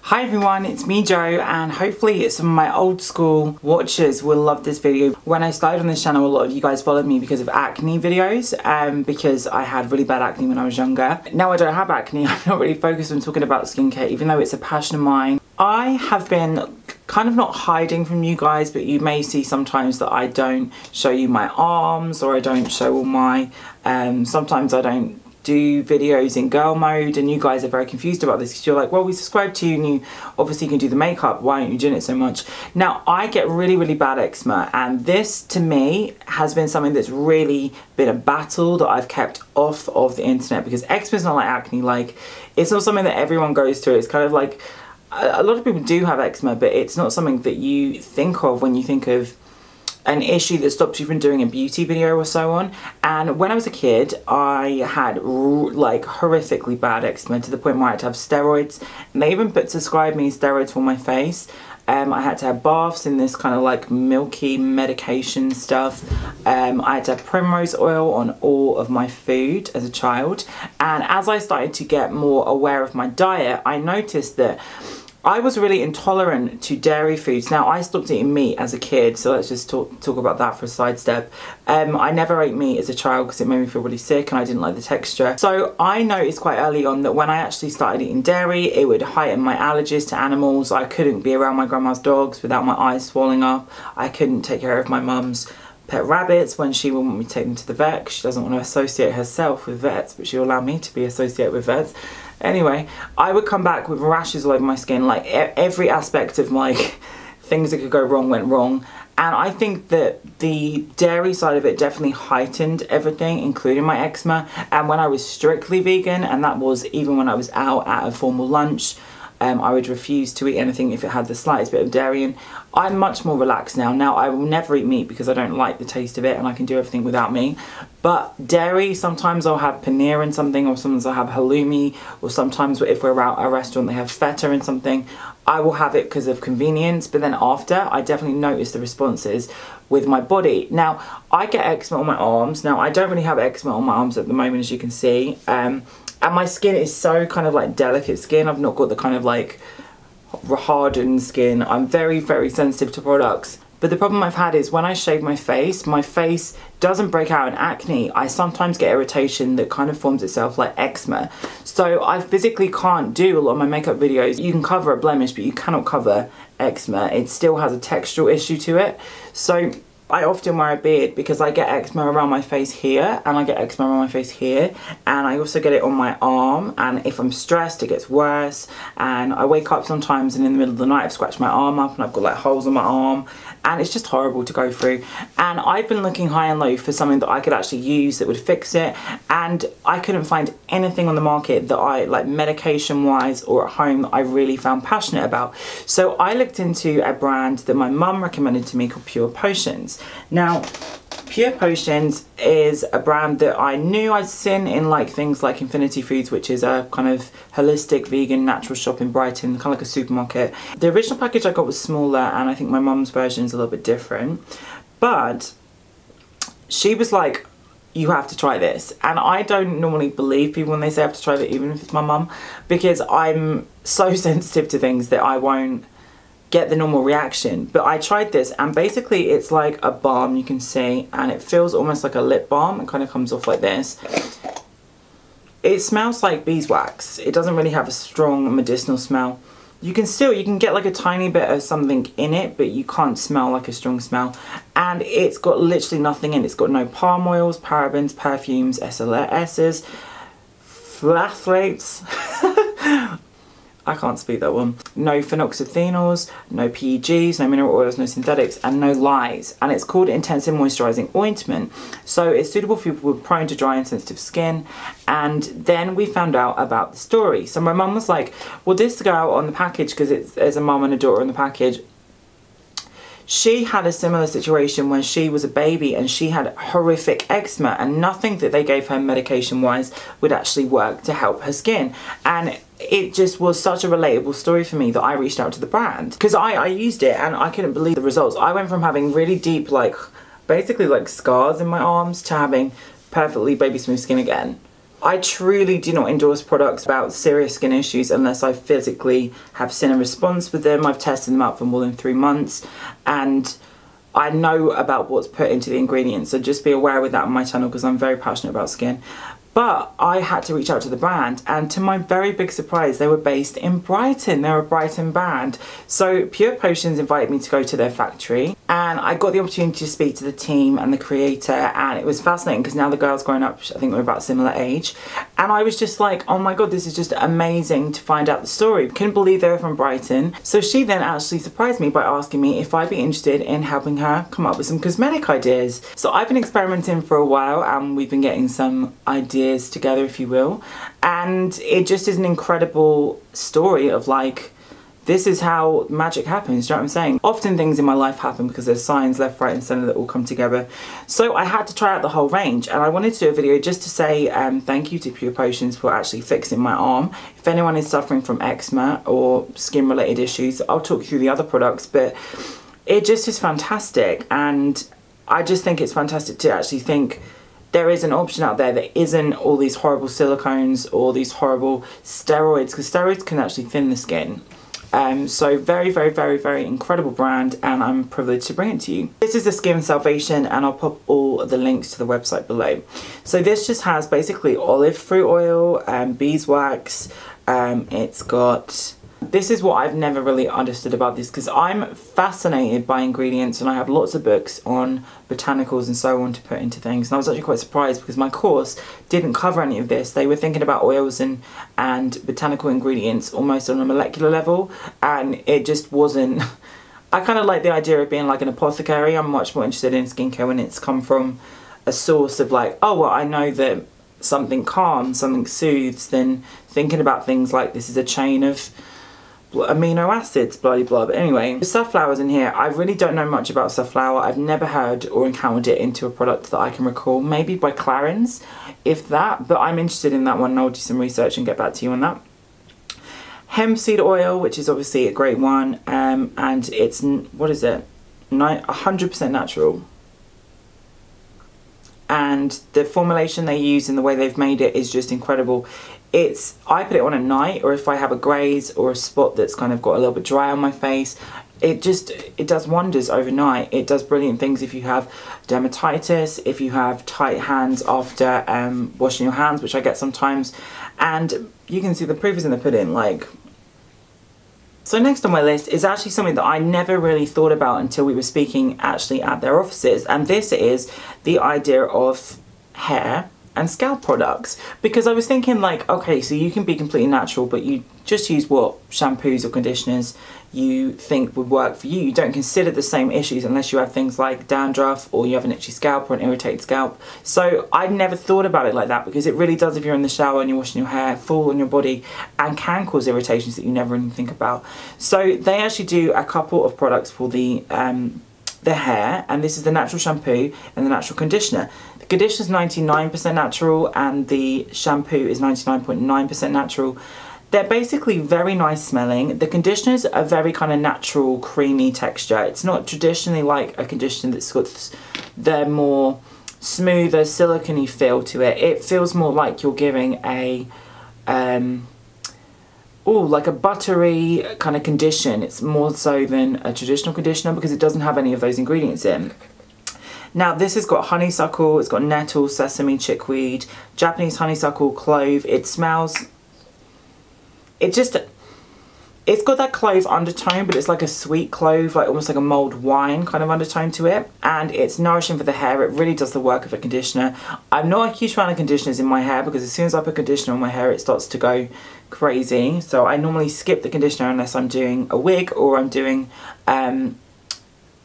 Hi everyone, it's me Jo, and hopefully some of my old school watchers will love this video. When I started on this channel, a lot of you guys followed me because of acne videos, because I had really bad acne when I was younger. Now I don't have acne, I'm not really focused on talking about skincare, even though it's a passion of mine. I have been kind of not hiding from you guys, but you may see sometimes that I don't show you my arms, or I don't show all my, sometimes I don't do videos in girl mode, and you guys are very confused about this because you're like, well, we subscribe to you and you obviously can do the makeup, why aren't you doing it so much? Now I get really bad eczema, and this to me has been something that's really been a battle that I've kept off of the internet, because eczema is not like acne. Like, it's not something that everyone goes through. It's kind of like, a lot of people do have eczema, but it's not something that you think of when you think of an issue that stops you from doing a beauty video or so on. And when I was a kid, I had like horrifically bad eczema, to the point where I had to have steroids, and they even prescribed me steroids for my face. I had to have baths in this kind of like milky medication stuff. I had to have primrose oil on all of my food as a child. And as I started to get more aware of my diet, I noticed that I was really intolerant to dairy foods. Now, I stopped eating meat as a kid, so let's just talk about that for a sidestep. I never ate meat as a child because it made me feel really sick and I didn't like the texture. So I noticed quite early on that when I actually started eating dairy, it would heighten my allergies to animals. I couldn't be around my grandma's dogs without my eyes swelling up. I couldn't take care of my mum's pet rabbits when she would want me to take them to the vet, because she doesn't want to associate herself with vets, but she'll allow me to be associated with vets. Anyway, I would come back with rashes all over my skin. Like, every aspect of my things that could go wrong went wrong. And I think that the dairy side of it definitely heightened everything, including my eczema. And when I was strictly vegan, and that was even when I was out at a formal lunch, I would refuse to eat anything if it had the slightest bit of dairy in. I'm much more relaxed now. Now I will never eat meat because I don't like the taste of it, and I can do everything without meat. But dairy, sometimes I'll have paneer in something, or sometimes I'll have halloumi, or sometimes if we're out at a restaurant they have feta in something. I will have it because of convenience, but then after, I definitely notice the responses with my body. Now, I get eczema on my arms. Now, I don't really have eczema on my arms at the moment, as you can see. And my skin is so kind of like delicate skin. I've not got the kind of like hardened skin. I'm very sensitive to products. But the problem I've had is when I shave my face doesn't break out in acne. I sometimes get irritation that kind of forms itself like eczema. So I physically can't do a lot of my makeup videos. You can cover a blemish, but you cannot cover eczema. It still has a textural issue to it. So I often wear a beard because I get eczema around my face here, and I get eczema around my face here, and I also get it on my arm, and if I'm stressed it gets worse. And I wake up sometimes and in the middle of the night I've scratched my arm up and I've got like holes on my arm, and it's just horrible to go through. And I've been looking high and low for something that I could actually use that would fix it, and I couldn't find anything on the market that I, like medication wise or at home, that I really found passionate about. So I looked into a brand that my mum recommended to me called Pure Potions. Now, Pure Potions is a brand that I knew I'd seen in like things like Infinity Foods, which is a kind of holistic vegan natural shop in Brighton, kind of like a supermarket. The original package I got was smaller, and I think my mum's version is a little bit different. But she was like, you have to try this. And I don't normally believe people when they say I have to try it, even if it's my mum, because I'm so sensitive to things that I won't get the normal reaction. But I tried this, and basically it's like a balm, you can see, and it feels almost like a lip balm. It kind of comes off like this. It smells like beeswax. It doesn't really have a strong medicinal smell. You can get like a tiny bit of something in it, but you can't smell like a strong smell. And it's got literally nothing in it. It's got no palm oils, parabens, perfumes, SLSs, phthalates. I can't speak that one. No phenoxyphenols, no PEGs, no mineral oils, no synthetics, and no lyes. And it's called Intensive Moisturising Ointment. So it's suitable for people with prone to dry and sensitive skin. And then we found out about the story. So my mum was like, well, this girl on the package, because there's a mum and a daughter on the package, she had a similar situation when she was a baby, and she had horrific eczema, and nothing that they gave her medication wise would actually work to help her skin. And it just was such a relatable story for me that I reached out to the brand, because I used it and I couldn't believe the results. I went from having really deep, like basically like scars in my arms, to having perfectly baby smooth skin again. I truly do not endorse products about serious skin issues unless I physically have seen a response with them. I've tested them out for more than 3 months and I know about what's put into the ingredients, so just be aware with that on my channel because I'm very passionate about skin. But I had to reach out to the brand, and to my very big surprise, they were based in Brighton. They're a Brighton brand. So Pure Potions invited me to go to their factory, and I got the opportunity to speak to the team and the creator, and it was fascinating because now the girls growing up, I think we're about similar age, and I was just like, oh my god, this is just amazing to find out the story. Couldn't believe they were from Brighton. So she then actually surprised me by asking me if I'd be interested in helping her come up with some cosmetic ideas. So I've been experimenting for a while, and we've been getting some ideas together, if you will, and it just is an incredible story of like, this is how magic happens. Do you know what I'm saying? Often things in my life happen because there's signs left, right and centre that all come together. So I had to try out the whole range, and I wanted to do a video just to say thank you to Pure Potions for actually fixing my arm. If anyone is suffering from eczema or skin related issues, I'll talk you through the other products, but it just is fantastic, and I just think it's fantastic to actually think there is an option out there that isn't all these horrible silicones or these horrible steroids, because steroids can actually thin the skin. So very, very, very, very incredible brand, and I'm privileged to bring it to you. This is the Skin Salvation, and I'll pop all the links to the website below. So this just has basically olive fruit oil, beeswax, it's got... This is what I've never really understood about this, because I'm fascinated by ingredients and I have lots of books on botanicals and so on to put into things, and I was actually quite surprised because my course didn't cover any of this. They were thinking about oils and botanical ingredients almost on a molecular level, and it just wasn't... I kind of like the idea of being like an apothecary. I'm much more interested in skincare when it's come from a source of like, oh well, I know that something calms, something soothes, than thinking about things like this is a chain of amino acids, bloody blah. But anyway, the safflower's in here. I really don't know much about safflower. I've never heard or encountered it into a product that I can recall. Maybe by Clarins, if that, but I'm interested in that one and I'll do some research and get back to you on that. Hemp seed oil, which is obviously a great one, and it's, what is it, 100% natural. And the formulation they use and the way they've made it is just incredible. I put it on at night, or if I have a graze or a spot that's kind of got a little bit dry on my face, it does wonders overnight. It does brilliant things if you have dermatitis, if you have tight hands after washing your hands, which I get sometimes, and you can see the proof is in the pudding, like. So next on my list is actually something that I never really thought about until we were speaking actually at their offices, and this is the idea of hair and scalp products, because I was thinking like, okay, so you can be completely natural, but you just use what shampoos or conditioners you think would work for you. You don't consider the same issues unless you have things like dandruff or you have an itchy scalp or an irritated scalp. So I never thought about it like that, because it really does, if you're in the shower and you're washing your hair, fall on your body and can cause irritations that you never even think about. So they actually do a couple of products for the hair, and this is the natural shampoo and the natural conditioner. The conditioner is 99% natural and the shampoo is 99.9% natural. They're basically very nice smelling. The conditioners are very kind of natural, creamy texture. It's not traditionally like a conditioner that's got the more smoother, silicone-y feel to it. It feels more like you're giving a like a buttery kind of condition. It's more so than a traditional conditioner because it doesn't have any of those ingredients in. Now this has got honeysuckle, it's got nettle, sesame, chickweed, Japanese honeysuckle, clove. It smells, it's got that clove undertone, but it's like a sweet clove, like almost like a mulled wine kind of undertone to it, and it's nourishing for the hair. It really does the work of a conditioner. I'm not a huge fan of conditioners in my hair because as soon as I put conditioner on my hair it starts to go crazy, so I normally skip the conditioner unless I'm doing a wig or I'm doing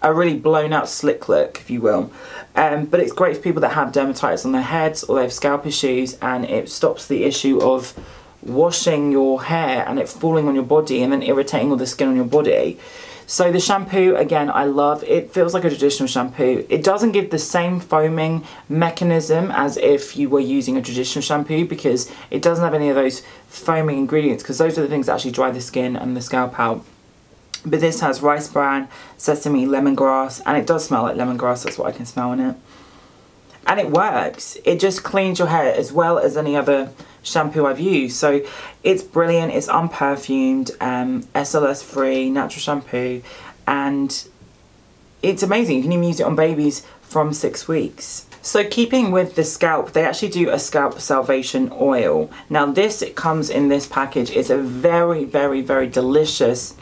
a really blown out slick look, if you will. But it's great for people that have dermatitis on their heads or they have scalp issues, and it stops the issue of washing your hair and it falling on your body and then irritating all the skin on your body. So the shampoo, again, I love. It feels like a traditional shampoo. It doesn't give the same foaming mechanism as if you were using a traditional shampoo, because it doesn't have any of those foaming ingredients, because those are the things that actually dry the skin and the scalp out. But this has rice bran, sesame, lemongrass, and it does smell like lemongrass. That's what I can smell in it. and it works. It just cleans your hair as well as any other shampoo I've used. So it's brilliant. It's unperfumed, SLS free, natural shampoo, and it's amazing. You can even use it on babies from 6 weeks. So keeping with the scalp, they actually do a scalp salvation oil. Now this, it comes in this package. It's a very, very, very delicious,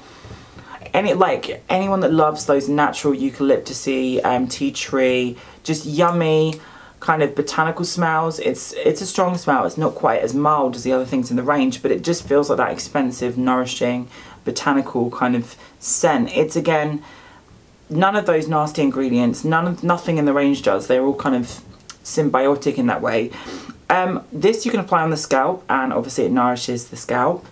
and it, like anyone that loves those natural eucalyptusy, tea tree, just yummy kind of botanical smells. It's a strong smell. It's not quite as mild as the other things in the range, but it just feels like that expensive, nourishing, botanical kind of scent. It's, again, none of those nasty ingredients, nothing in the range does. They're all kind of symbiotic in that way. This you can apply on the scalp, and obviously it nourishes the scalp.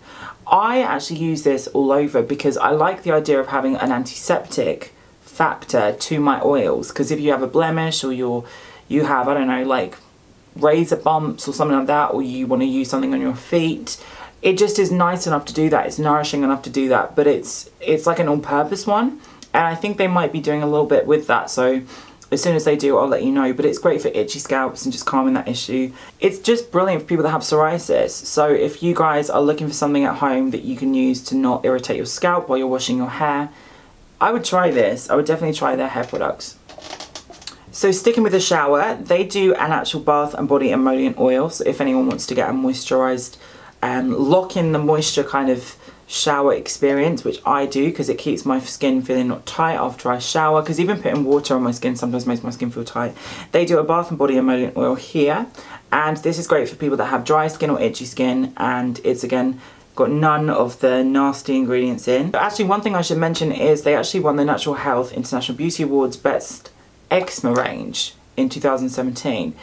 I actually use this all over because I like the idea of having an antiseptic factor to my oils, because if you have a blemish, or you have, I don't know, like razor bumps or something like that, or you want to use something on your feet, it just is nice enough to do that. It's nourishing enough to do that, but it's like an all-purpose one. And I think they might be doing a little bit with that, so as soon as they do, I'll let you know. But it's great for itchy scalps and just calming that issue. It's just brilliant for people that have psoriasis. So if you guys are looking for something at home that you can use to not irritate your scalp while you're washing your hair, I would try this. I would definitely try their hair products. So sticking with the shower, they do an actual bath and body emollient oil. So if anyone wants to get a moisturised, lock in the moisture kind of shower experience, which I do because it keeps my skin feeling not tight after I shower, because even putting water on my skin sometimes makes my skin feel tight. They do a bath and body emollient oil here, and this is great for people that have dry skin or itchy skin, and it's, again, got none of the nasty ingredients in. But actually, one thing I should mention is they actually won the Natural Health International Beauty Awards Best Eczema range in 2017.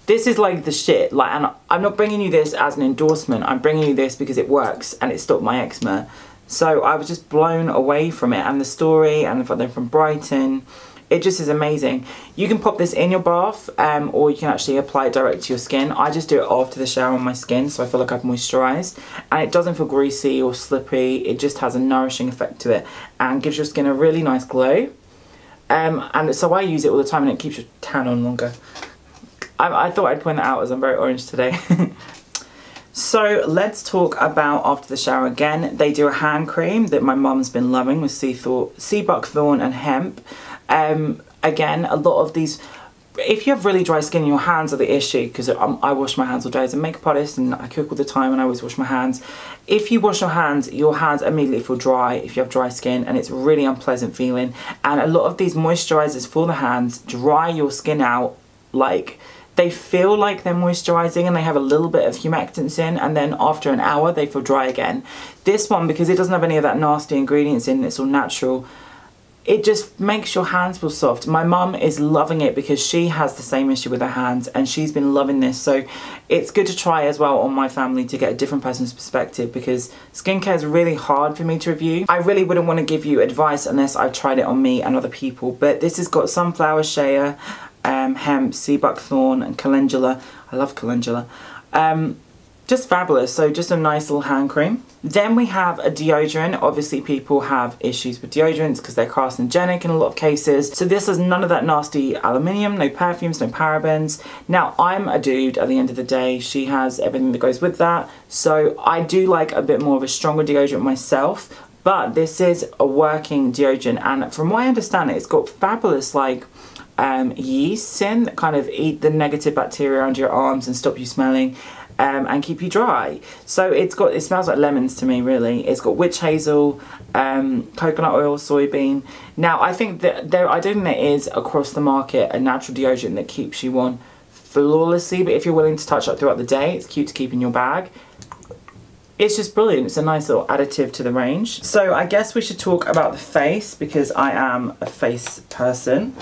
This is like the shit, like, and I'm not bringing you this as an endorsement. I'm bringing you this because it works and it stopped my eczema. So I was just blown away from it, and the story, and the fact they're from Brighton, it just is amazing. You can pop this in your bath, or you can actually apply it direct to your skin. I just do it after the shower on my skin, so I feel like I've moisturised, and it doesn't feel greasy or slippery. It just has a nourishing effect to it and gives your skin a really nice glow. And so I use it all the time, and it keeps your tan on longer. I thought I'd point that out as I'm very orange today. So let's talk about after the shower again. They do a hand cream that my mum's been loving with sea buckthorn and hemp. Again, a lot of these, if you have really dry skin, your hands are the issue, because I wash my hands all day as a makeup artist, and I cook all the time, and I always wash my hands. If you wash your hands immediately feel dry if you have dry skin, and it's a really unpleasant feeling. And a lot of these moisturisers for the hands dry your skin out, like, they feel like they're moisturising and they have a little bit of humectants in, and then after an hour they feel dry again. This one, because it doesn't have any of that nasty ingredients in, it's all natural, it just makes your hands feel soft. My mum is loving it because she has the same issue with her hands, and she's been loving this. So it's good to try as well on my family to get a different person's perspective, because skincare is really hard for me to review. I really wouldn't want to give you advice unless I've tried it on me and other people, but this has got sunflower, shea, hemp, sea buckthorn and calendula. I love calendula. Just fabulous. So just a nice little hand cream. Then we have a deodorant. Obviously people have issues with deodorants because they're carcinogenic in a lot of cases. So this has none of that nasty aluminium, no perfumes, no parabens. Now I'm a dude at the end of the day. She has everything that goes with that. So I do like a bit more of a stronger deodorant myself, but this is a working deodorant, and from what I understand it's got fabulous like yeasts in that kind of eat the negative bacteria around your arms and stop you smelling and keep you dry. So it smells like lemons to me, really. It's got witch hazel, coconut oil, soybean. Now I think that I don't think there is across the market a natural deodorant that keeps you on flawlessly, but if you're willing to touch up throughout the day, it's cute to keep in your bag. It's just brilliant. It's a nice little additive to the range. So I guess we should talk about the face, because I am a face person.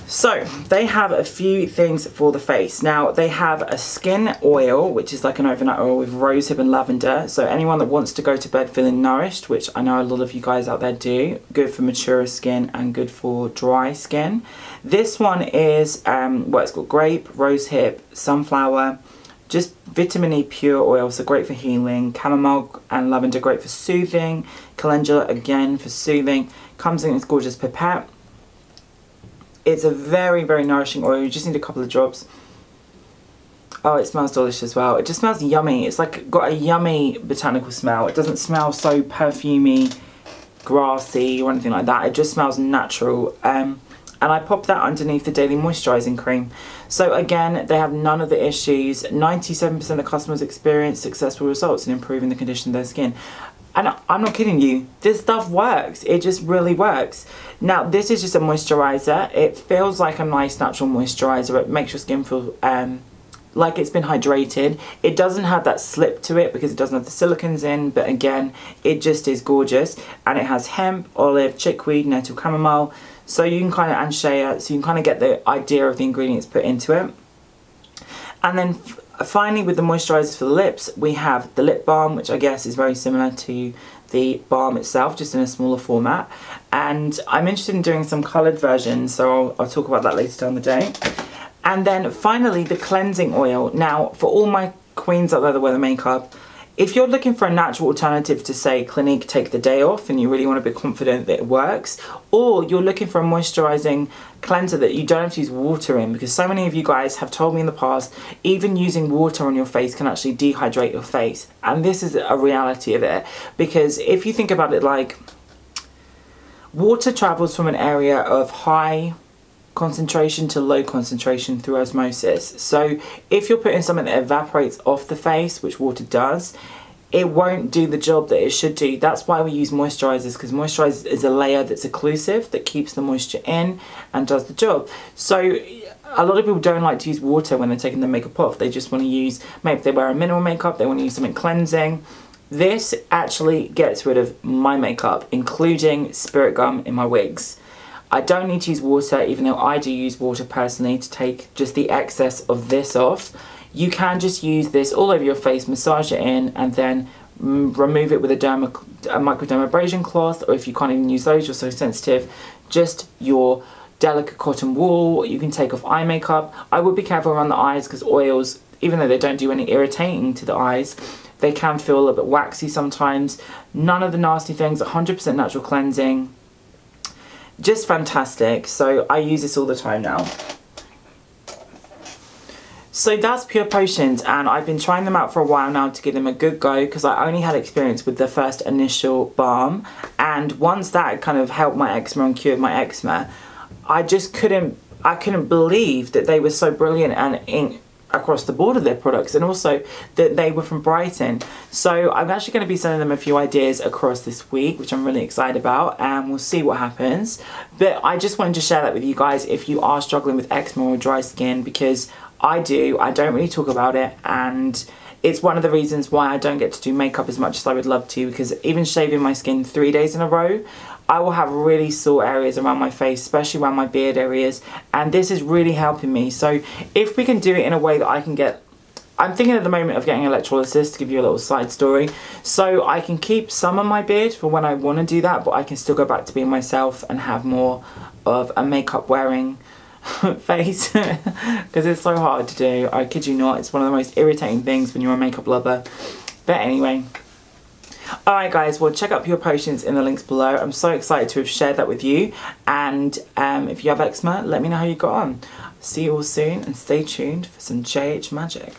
So they have a few things for the face. Now they have a skin oil, which is like an overnight oil with rosehip and lavender. So anyone that wants to go to bed feeling nourished, which I know a lot of you guys out there do, good for mature skin and good for dry skin. This one is, well, it's got grape, rosehip, sunflower, just vitamin E pure oil, so great for healing. Chamomile and lavender, great for soothing. Calendula, again, for soothing. Comes in its gorgeous pipette. It's a very, very nourishing oil. You just need a couple of drops. Oh, it smells delicious as well. It just smells yummy. It's like got a yummy botanical smell. It doesn't smell so perfumey, grassy or anything like that. It just smells natural. And I pop that underneath the daily moisturising cream. So again, they have none of the issues. 97% of customers experience successful results in improving the condition of their skin. And I'm not kidding you, this stuff works. It just really works. Now, this is just a moisturiser. It feels like a nice natural moisturiser. It makes your skin feel like it's been hydrated. It doesn't have that slip to it because it doesn't have the silicons in, but again, it just is gorgeous. And it has hemp, olive, chickweed, nettle, chamomile. So you can kind of, and shea, so you can kind of get the idea of the ingredients put into it. And then finally, with the moisturisers for the lips, we have the lip balm, which I guess is very similar to the balm itself, just in a smaller format. And I'm interested in doing some coloured versions, so I'll talk about that later down the day. And then finally, the cleansing oil. Now, for all my queens out there that wear the makeup, if you're looking for a natural alternative to, say, Clinique Take the Day Off, and you really want to be confident that it works, or you're looking for a moisturising cleanser that you don't have to use water in, because so many of you guys have told me in the past, even using water on your face can actually dehydrate your face. And this is a reality of it, because if you think about it, like, water travels from an area of high concentration to low concentration through osmosis. So if you're putting something that evaporates off the face, which water does, it won't do the job that it should do. That's why we use moisturizers, because moisturizer is a layer that's occlusive, that keeps the moisture in and does the job. So a lot of people don't like to use water when they're taking their makeup off. They just want to use, maybe if they wear a minimal makeup, they want to use something cleansing. This actually gets rid of my makeup, including spirit gum in my wigs. I don't need to use water, even though I do use water personally to take just the excess of this off. You can just use this all over your face, massage it in, and then remove it with a microdermabrasion cloth, or if you can't even use those, you're so sensitive, just your delicate cotton wool. You can take off eye makeup. I would be careful around the eyes, because oils, even though they don't do any irritating to the eyes, they can feel a little bit waxy sometimes. None of the nasty things, 100% natural cleansing. Just fantastic. So I use this all the time now. So that's Pure Potions, and I've been trying them out for a while now to give them a good go, because I only had experience with the first initial balm, and once that kind of helped my eczema and cured my eczema, I just couldn't believe that they were so brilliant and across the board of their products, and also that they were from Brighton. So I'm actually going to be sending them a few ideas across this week, which I'm really excited about, and we'll see what happens. But I just wanted to share that with you guys if you are struggling with eczema or dry skin, because I don't really talk about it, and it's one of the reasons why I don't get to do makeup as much as I would love to, because even shaving my skin 3 days in a row, I will have really sore areas around my face, especially around my beard areas, and this is really helping me. So if we can do it in a way that I can get, I'm thinking at the moment of getting electrolysis, to give you a little side story, so I can keep some of my beard for when I want to do that, but I can still go back to being myself and have more of a makeup wearing face, because it's so hard to do. I kid you not, it's one of the most irritating things when you're a makeup lover. But anyway, alright guys, well, check out Pure Potions in the links below. I'm so excited to have shared that with you, and if you have eczema, let me know how you got on. See you all soon, and stay tuned for some JH magic.